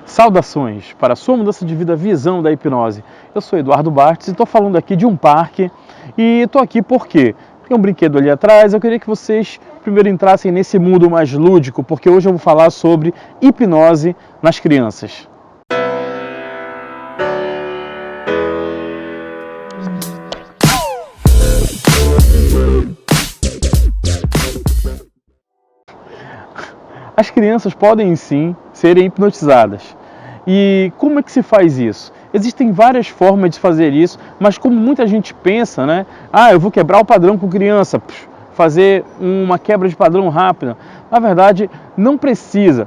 Saudações para a sua mudança de vida, visão da hipnose. Eu sou Eduardo Bartz e estou falando aqui de um parque e estou aqui porque tem um brinquedo ali atrás. Eu queria que vocês primeiro entrassem nesse mundo mais lúdico, porque hoje eu vou falar sobre hipnose nas crianças. As crianças podem sim serem hipnotizadas. E como é que se faz isso? Existem várias formas de fazer isso, mas como muita gente pensa, né? Eu vou quebrar o padrão com criança, fazer uma quebra de padrão rápida. Na verdade, não precisa.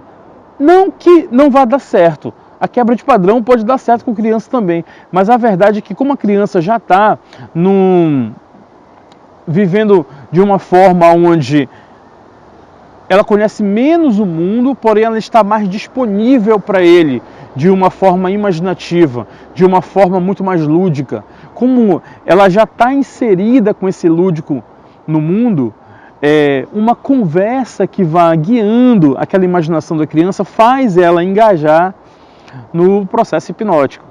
Não que não vá dar certo. A quebra de padrão pode dar certo com criança também. Mas a verdade é que como a criança já está vivendo de uma forma onde ela conhece menos o mundo, porém ela está mais disponível para ele de uma forma imaginativa, de uma forma muito mais lúdica. Como ela já está inserida com esse lúdico no mundo, uma conversa que vá guiando aquela imaginação da criança faz ela engajar no processo hipnótico.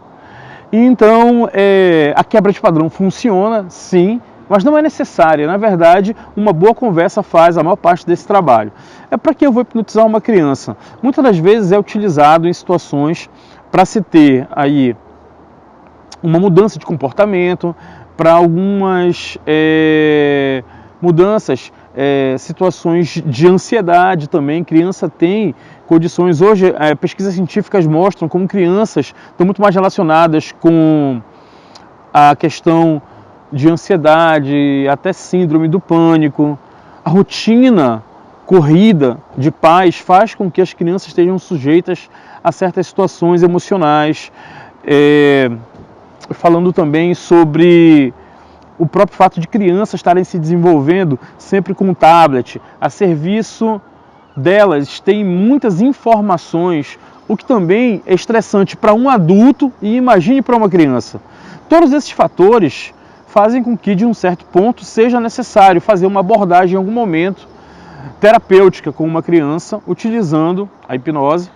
Então, a quebra de padrão funciona, sim, mas não é necessária. Na verdade, uma boa conversa faz a maior parte desse trabalho. Para que eu vou hipnotizar uma criança? Muitas das vezes é utilizado em situações para se ter aí uma mudança de comportamento, para algumas mudanças, situações de ansiedade também. Criança tem condições. Hoje, pesquisas científicas mostram como crianças estão muito mais relacionadas com a questão de ansiedade, até síndrome do pânico. A rotina corrida de pais faz com que as crianças estejam sujeitas a certas situações emocionais. Falando também sobre o próprio fato de crianças estarem se desenvolvendo sempre com um tablet. A serviço delas tem muitas informações, o que também é estressante para um adulto e imagine para uma criança. Todos esses fatores fazem com que, de um certo ponto, seja necessário fazer uma abordagem em algum momento terapêutica com uma criança, utilizando a hipnose.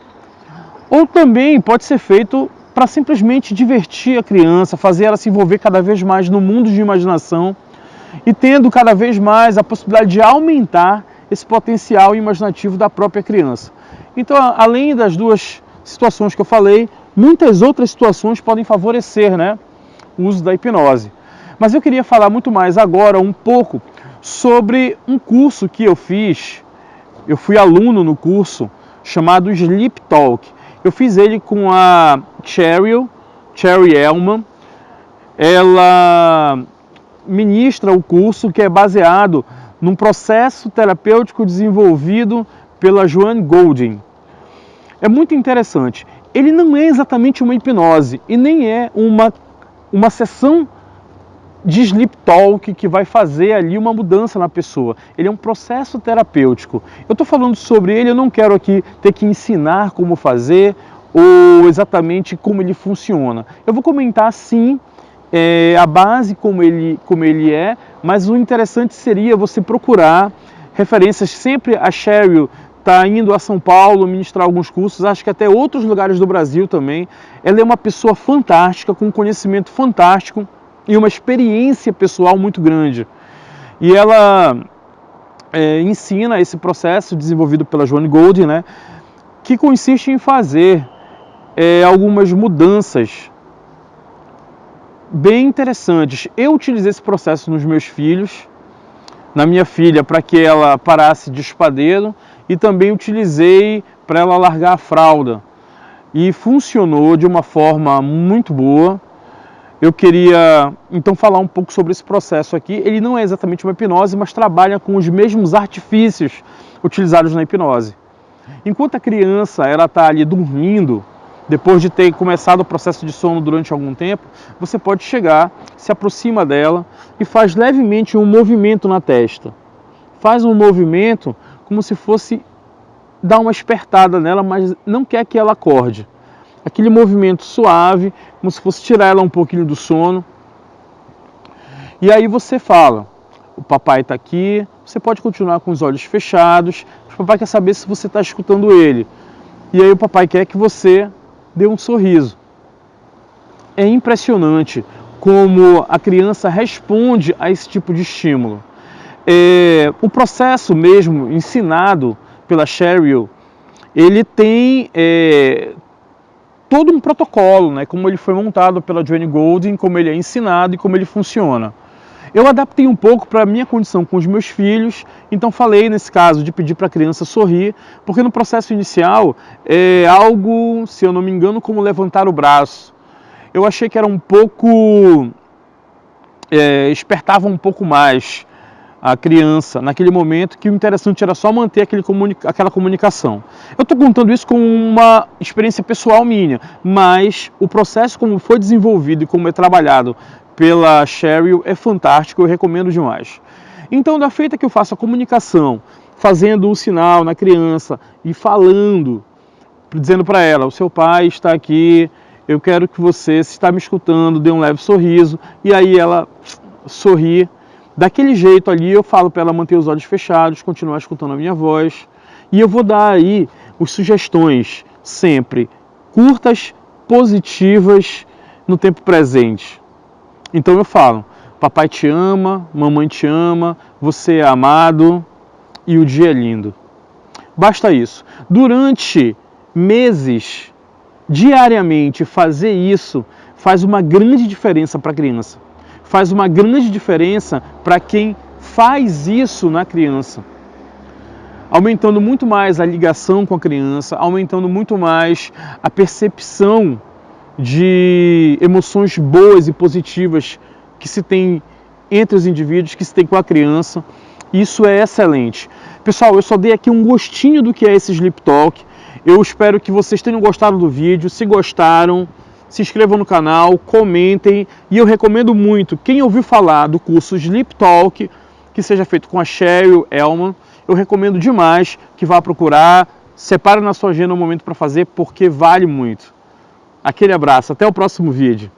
Ou também pode ser feito para simplesmente divertir a criança, fazer ela se envolver cada vez mais no mundo de imaginação e tendo cada vez mais a possibilidade de aumentar esse potencial imaginativo da própria criança. Então, além das duas situações que eu falei, muitas outras situações podem favorecer, né, o uso da hipnose. Mas eu queria falar muito mais agora um pouco sobre um curso que eu fiz. Eu fui aluno no curso chamado Sleep Talk. Eu fiz ele com a Cherry Elman. Ela ministra o curso que é baseado num processo terapêutico desenvolvido pela Joanne Golding. É muito interessante. Ele não é exatamente uma hipnose e nem é uma sessão de Sleep Talk que vai fazer ali uma mudança na pessoa. Ele é um processo terapêutico. Eu estou falando sobre ele, eu não quero aqui ter que ensinar como fazer ou exatamente como ele funciona. Eu vou comentar sim a base como ele é, mas o interessante seria você procurar referências. Sempre a Cheryl está indo a São Paulo ministrar alguns cursos, acho que até outros lugares do Brasil também. Ela é uma pessoa fantástica, com um conhecimento fantástico e uma experiência pessoal muito grande. E ela ensina esse processo desenvolvido pela Joanne Golding, né, que consiste em fazer algumas mudanças bem interessantes. Eu utilizei esse processo nos meus filhos, na minha filha, para que ela parasse de espadeiro, e também utilizei para ela largar a fralda. E funcionou de uma forma muito boa. Eu queria então falar um pouco sobre esse processo aqui. Ele não é exatamente uma hipnose, mas trabalha com os mesmos artifícios utilizados na hipnose. Enquanto a criança está ali dormindo, depois de ter começado o processo de sono durante algum tempo, você pode chegar, se aproxima dela e faz levemente um movimento na testa. Faz um movimento como se fosse dar uma espertada nela, mas não quer que ela acorde. Aquele movimento suave, como se fosse tirar ela um pouquinho do sono. E aí você fala, o papai está aqui, você pode continuar com os olhos fechados, o papai quer saber se você está escutando ele. E aí o papai quer que você dê um sorriso. É impressionante como a criança responde a esse tipo de estímulo. O processo mesmo ensinado pela Sheryl, ele tem todo um protocolo, né, como ele foi montado pela Joanne Golding, como ele é ensinado e como ele funciona. Eu adaptei um pouco para a minha condição com os meus filhos, então falei nesse caso de pedir para a criança sorrir, porque no processo inicial é algo, se eu não me engano, como levantar o braço. Eu achei que era um pouco, espertava um pouco mais a criança naquele momento, que o interessante era só manter aquela comunicação. Eu estou contando isso como uma experiência pessoal minha, mas o processo como foi desenvolvido e como é trabalhado pela Sheryl é fantástico, eu recomendo demais. Então, da feita que eu faço a comunicação, fazendo o sinal na criança e falando, dizendo para ela, o seu pai está aqui, eu quero que você, se está me escutando, dê um leve sorriso, e aí ela sorri. Daquele jeito ali eu falo para ela manter os olhos fechados, continuar escutando a minha voz, e eu vou dar aí as sugestões sempre curtas, positivas, no tempo presente. Então eu falo, papai te ama, mamãe te ama, você é amado e o dia é lindo. Basta isso. Durante meses, diariamente, fazer isso faz uma grande diferença para a criança. Faz uma grande diferença para quem faz isso na criança. Aumentando muito mais a ligação com a criança, aumentando muito mais a percepção de emoções boas e positivas que se tem entre os indivíduos, que se tem com a criança. Isso é excelente. Pessoal, eu só dei aqui um gostinho do que é esse Sleep Talk. Eu espero que vocês tenham gostado do vídeo. Se gostaram, se inscrevam no canal, comentem. E eu recomendo muito, quem ouviu falar do curso Sleep Talk, que seja feito com a Sheryl Elman, eu recomendo demais que vá procurar. Separe na sua agenda um momento para fazer, porque vale muito. Aquele abraço, até o próximo vídeo.